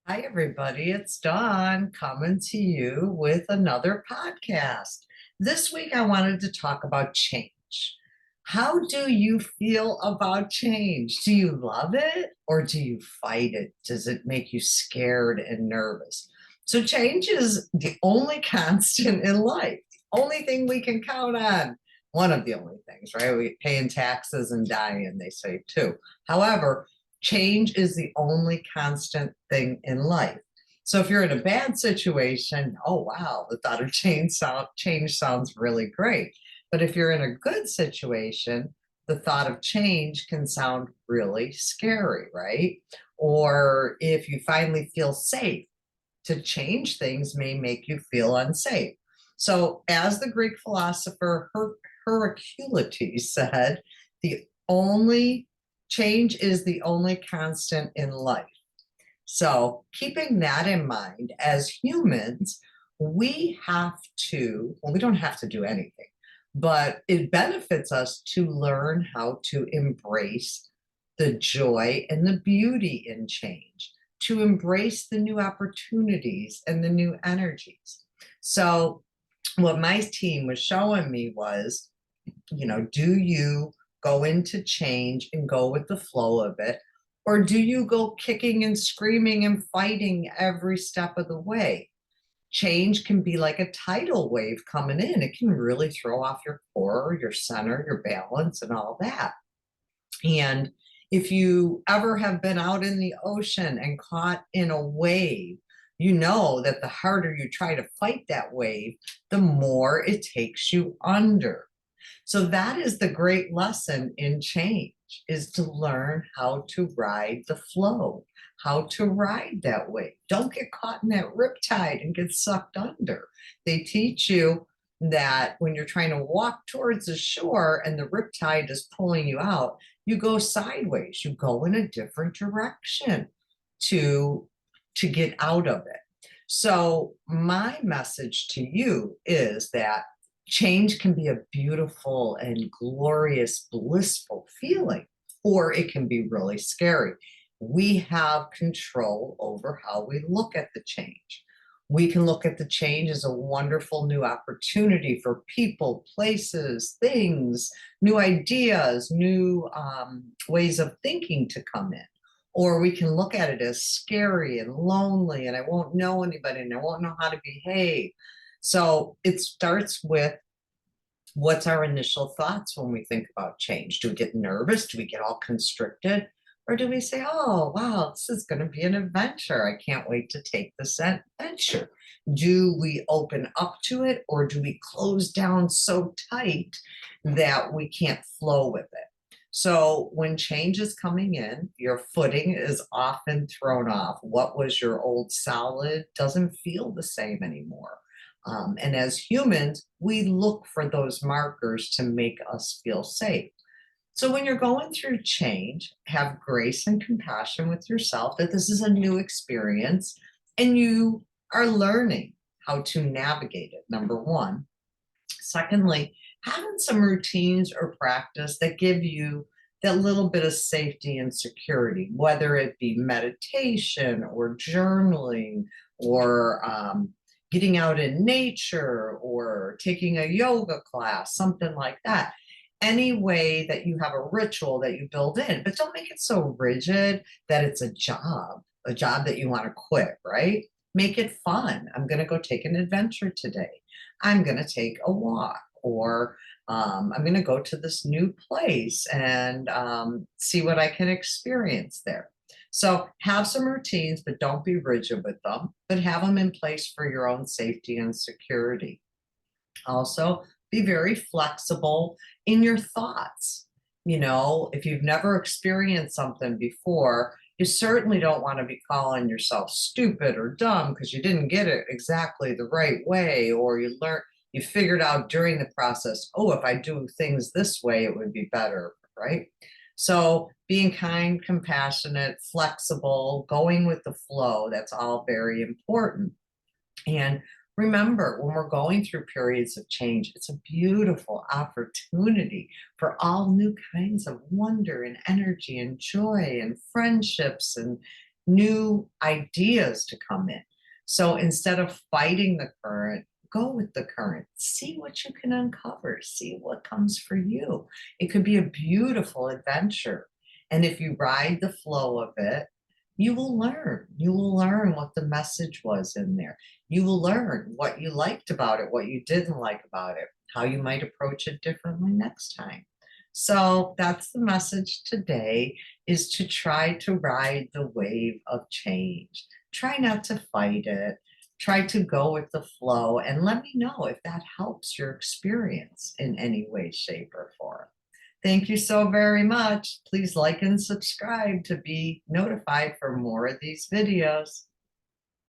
Hi, everybody. It's Dawn coming to you with another podcast. This week, I wanted to talk about change. How do you feel about change? Do you love it or do you fight it? Does it make you scared and nervous? So, change is the only constant in life, the only thing we can count on. One of the only things, right? We paying taxes and dying, they say too. However, change is the only constant thing in life. So if you're in a bad situation, oh wow, the thought of change sounds really great. But if you're in a good situation, the thought of change can sound really scary, right? Or if you finally feel safe, to change things may make you feel unsafe. So, as the Greek philosopher Heraclitus said, the only change is the only constant in life. So, keeping that in mind, as humans, we have to, well, we don't have to do anything, but it benefits us to learn how to embrace the joy and the beauty in change, to embrace the new opportunities and the new energies. So, what my team was showing me was, do you go into change and go with the flow of it? Or do you go kicking and screaming and fighting every step of the way? Change can be like a tidal wave coming in. It can really throw off your core, your center, your balance, and all that. And if you ever have been out in the ocean and caught in a wave, you know that the harder you try to fight that wave, the more it takes you under. So that is the great lesson in change, is to learn how to ride the flow, how to ride that wave. Don't get caught in that riptide and get sucked under. They teach you that when you're trying to walk towards the shore and the riptide is pulling you out, you go sideways, you go in a different direction to get out of it. So my message to you is that change can be a beautiful and glorious, blissful feeling, or it can be really scary. We have control over how we look at the change. We can look at the change as a wonderful new opportunity for people, places, things, new ideas, new ways of thinking to come in. Or we can look at it as scary and lonely, and I won't know anybody and I won't know how to behave. So it starts with, what's our initial thoughts when we think about change? Do we get nervous? Do we get all constricted? Or do we say, oh, wow, this is going to be an adventure. I can't wait to take this adventure. Do we open up to it, or do we close down so tight that we can't flow with it? So when change is coming in, your footing is often thrown off. What was your old solid doesn't feel the same anymore. And as humans, we look for those markers to make us feel safe. So when you're going through change, have grace and compassion with yourself that this is a new experience and you are learning how to navigate it, number one. Secondly, having some routines or practice that give you that little bit of safety and security, whether it be meditation or journaling or getting out in nature or taking a yoga class, something like that. Any way that you have a ritual that you build in, but don't make it so rigid that it's a job that you want to quit, right? Make it fun. I'm going to go take an adventure today. I'm going to take a walk, or I'm going to go to this new place and see what I can experience there. So have some routines, but don't be rigid with them, but have them in place for your own safety and security. Also, be very flexible in your thoughts. If you've never experienced something before, you certainly don't want to be calling yourself stupid or dumb because you didn't get it exactly the right way, or you figured out during the process, oh, if I do things this way, it would be better, right? So being kind, compassionate, flexible, going with the flow, that's all very important. And remember, when we're going through periods of change, it's a beautiful opportunity for all new kinds of wonder and energy and joy and friendships and new ideas to come in. So instead of fighting the current, go with the current. See what you can uncover. See what comes for you. It could be a beautiful adventure. And if you ride the flow of it, you will learn. You will learn what the message was in there. You will learn what you liked about it, what you didn't like about it, how you might approach it differently next time. So that's the message today, is to try to ride the wave of change. Try not to fight it. Try to go with the flow and let me know if that helps your experience in any way, shape, or form. Thank you so very much. Please like and subscribe to be notified for more of these videos.